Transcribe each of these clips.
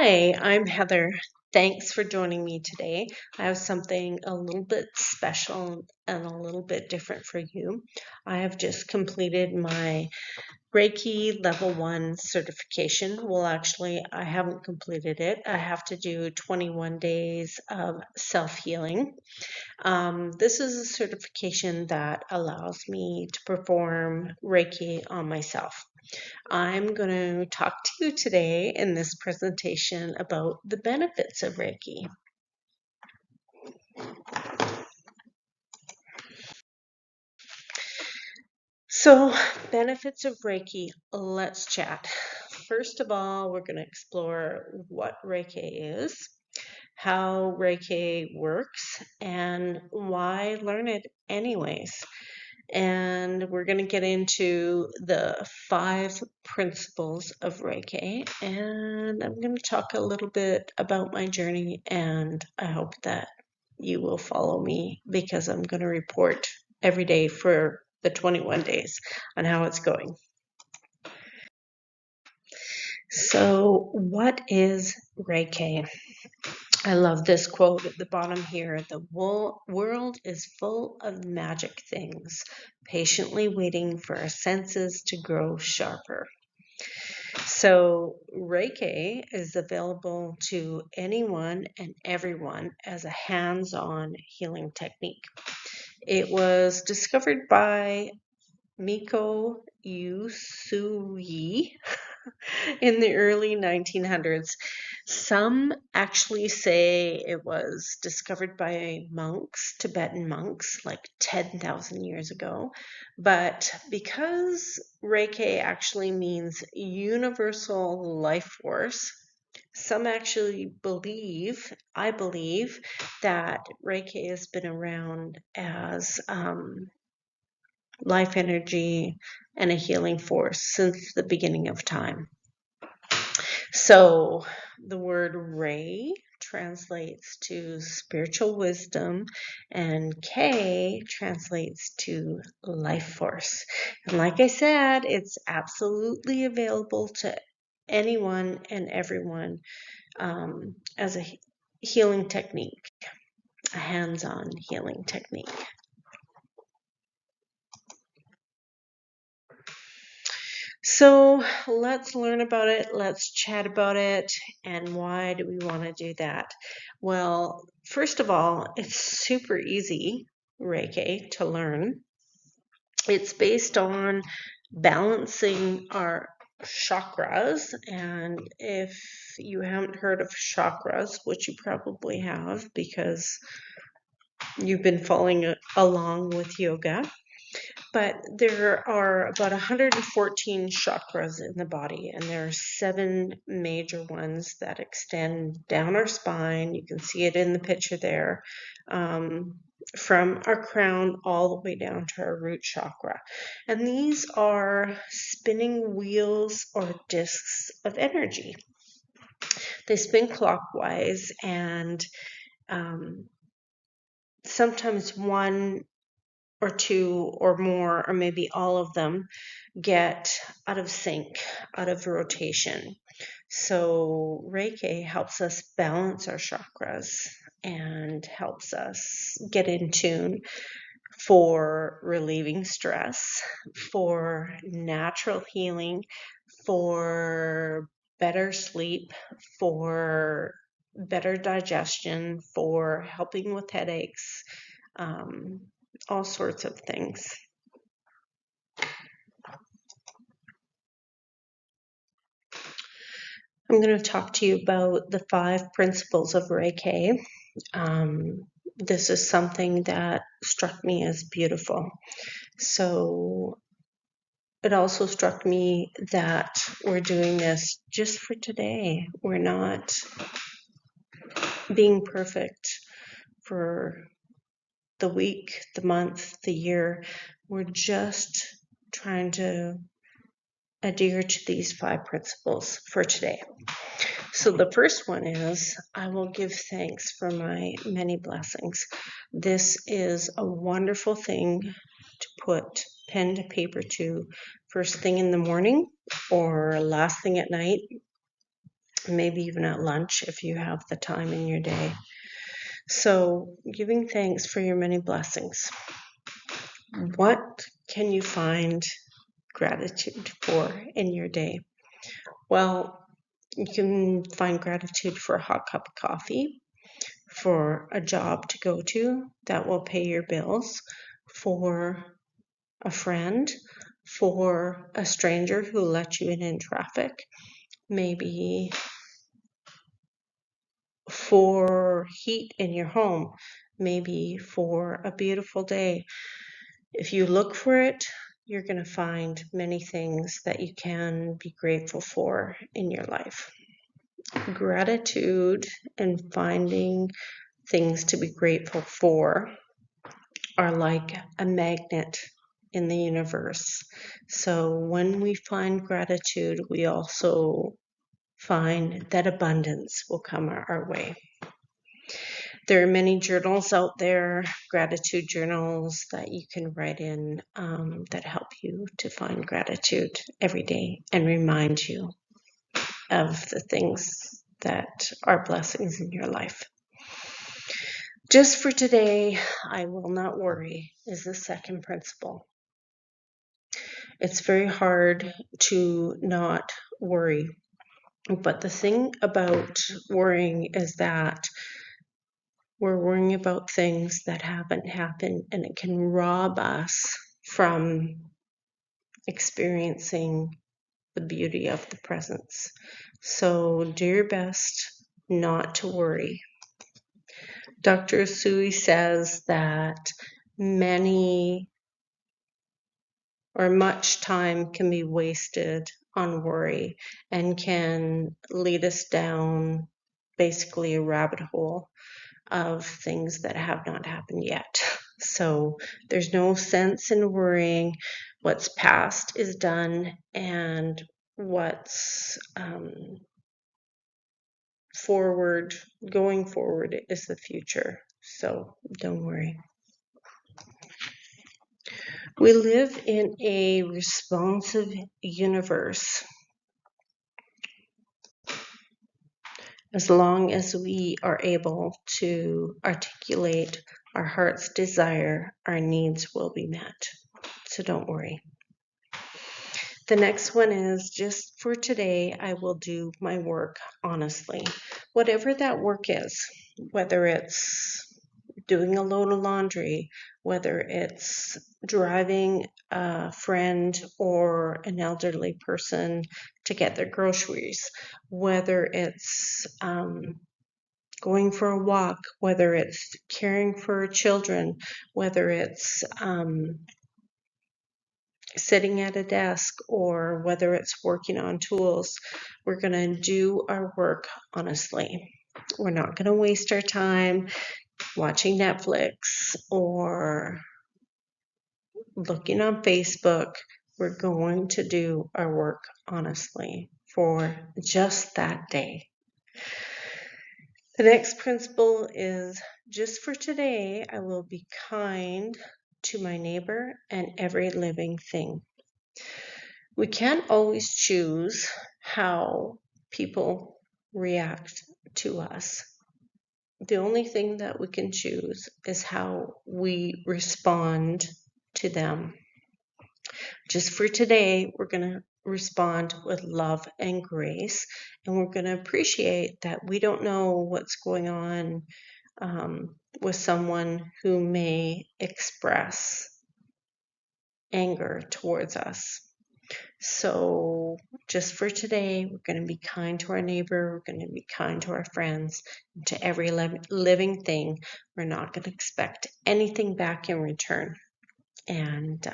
Hi, I'm Heather. Thanks for joining me today. I have something a little bit special and a little bit different for you. I have just completed my Reiki Level 1 certification. Well, actually, I haven't completed it. I have to do 21 days of self-healing. This is a certification that allows me to perform Reiki on myself. I'm going to talk to you today in this presentation about the benefits of Reiki. So, benefits of Reiki, let's chat. First of all, we're going to explore what Reiki is, how Reiki works, and why learn it anyways. And we're going to get into the 5 principles of Reiki, and I'm going to talk a little bit about my journey, and I hope that you will follow me because I'm going to report every day for the 21 days on how it's going. So, what is Reiki? I love this quote at the bottom here. The world is full of magic things, patiently waiting for our senses to grow sharper. So, Reiki is available to anyone and everyone as a hands-on healing technique. It was discovered by Miko Usui in the early 1900s. Some actually say it was discovered by monks, Tibetan monks, like 10,000 years ago. But because Reiki actually means universal life force, some actually believe, I believe, that Reiki has been around as life energy and a healing force since the beginning of time. So the word Rei translates to spiritual wisdom, and K translates to life force. And like I said, it's absolutely available to anyone and everyone as a healing technique, a hands-on healing technique. So let's learn about it, let's chat about it, and why do we want to do that? Well, first of all, it's super easy, Reiki, to learn. It's based on balancing our chakras, and if you haven't heard of chakras, which you probably have because you've been following along with yoga, but there are about 114 chakras in the body, and there are 7 major ones that extend down our spine. You can see it in the picture there, from our crown all the way down to our root chakra. And these are spinning wheels or discs of energy. They spin clockwise, and sometimes one or two or more, or maybe all of them, get out of sync, out of rotation. So Reiki helps us balance our chakras and helps us get in tune for relieving stress, for natural healing, for better sleep, for better digestion, for helping with headaches, all sorts of things. I'm going to talk to you about the 5 principles of Reiki. This is something that struck me as beautiful. So it also struck me that we're doing this just for today. We're not being perfect for the week, the month, the year. We're just trying to adhere to these 5 principles for today. So the first one is, I will give thanks for my many blessings. This is a wonderful thing to put pen to paper to first thing in the morning or last thing at night. maybe even at lunch if you have the time in your day. So, giving thanks for your many blessings. What can you find gratitude for in your day? Well, you can find gratitude for a hot cup of coffee, for a job to go to that will pay your bills, for a friend, for a stranger who let you in traffic, maybe for heat in your home, maybe for a beautiful day. If you look for it, you're going to find many things that you can be grateful for in your life. Gratitude and finding things to be grateful for are like a magnet in the universe. So when we find gratitude, we also find that abundance will come our way. There are many journals out there, gratitude journals that you can write in that help you to find gratitude every day and remind you of the things that are blessings in your life. Just for today, I will not worry is the second principle. It's very hard to not worry. But the thing about worrying is that we're worrying about things that haven't happened, and it can rob us from experiencing the beauty of the presence. So do your best not to worry. Dr. Sui says that much time can be wasted on worry and can lead us down basically a rabbit hole of things that have not happened yet. So there's no sense in worrying. What's past is done, and what's going forward is the future. So don't worry. We live in a responsive universe. As long as we are able to articulate our heart's desire, our needs will be met. So don't worry. The next one is just for today, I will do my work honestly. Whatever that work is, whether it's doing a load of laundry, whether it's driving a friend or an elderly person to get their groceries, whether it's going for a walk, whether it's caring for children, whether it's sitting at a desk, or whether it's working on tools, we're going to do our work honestly. We're not going to waste our time watching Netflix or looking on Facebook. We're going to do our work honestly for just that day. The next principle is just for today, I will be kind to my neighbor and every living thing. We can't always choose how people react to us. The only thing that we can choose is how we respond to them. Just for today, we're going to respond with love and grace, and we're going to appreciate that we don't know what's going on with someone who may express anger towards us. So just for today, we're going to be kind to our neighbor, we're going to be kind to our friends, to every living thing. We're not going to expect anything back in return. And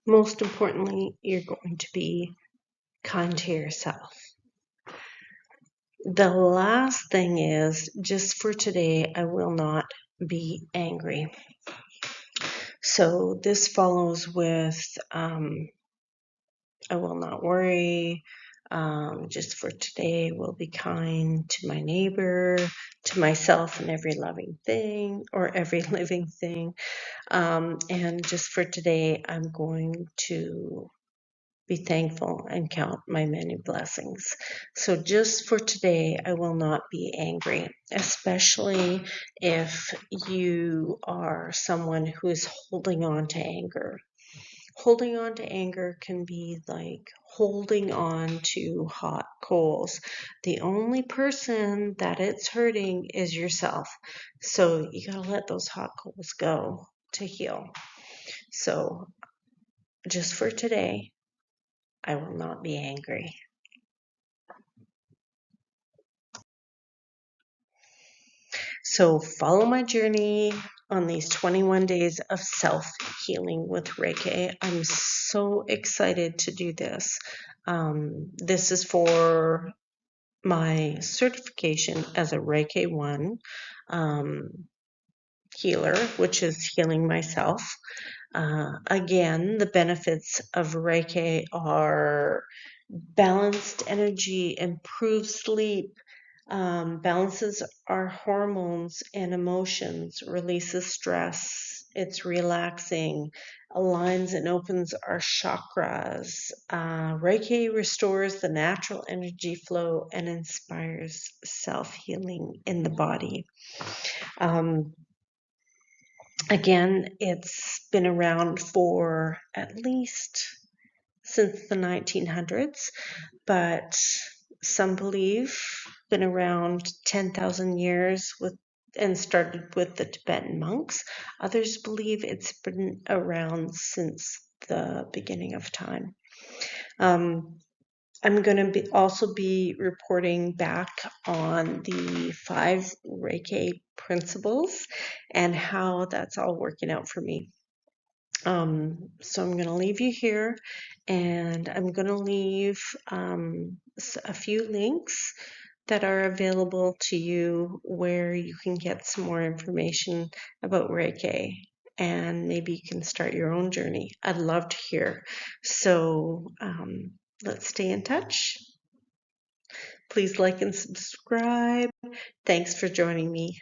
most importantly, you're going to be kind to yourself. The last thing is, just for today, I will not be angry. So this follows with I will not worry. Just for today, will be kind to my neighbor, to myself, and every loving thing, or every living thing. And just for today, I'm going to be thankful, and count my many blessings. So just for today, I will not be angry, especially if you are someone who is holding on to anger. Holding on to anger can be like holding on to hot coals. The only person that it's hurting is yourself. So you got to let those hot coals go to heal. So just for today, I will not be angry. So follow my journey on these 21 days of self-healing with Reiki. I'm so excited to do this. This is for my certification as a Reiki 1 healer, which is healing myself. Again, the benefits of Reiki are balanced energy, improved sleep, balances our hormones and emotions, releases stress. It's relaxing, aligns and opens our chakras. Reiki restores the natural energy flow and inspires self-healing in the body. Again, it's been around for at least since the 1900s, but some believe been around 10,000 years and started with the Tibetan monks. Others believe it's been around since the beginning of time. I'm going to also be reporting back on the 5 Reiki principles and how that's all working out for me. So I'm going to leave you here, and I'm going to leave a few links that are available to you where you can get some more information about Reiki, and maybe you can start your own journey. I'd love to hear. So let's stay in touch. Please like and subscribe. Thanks for joining me.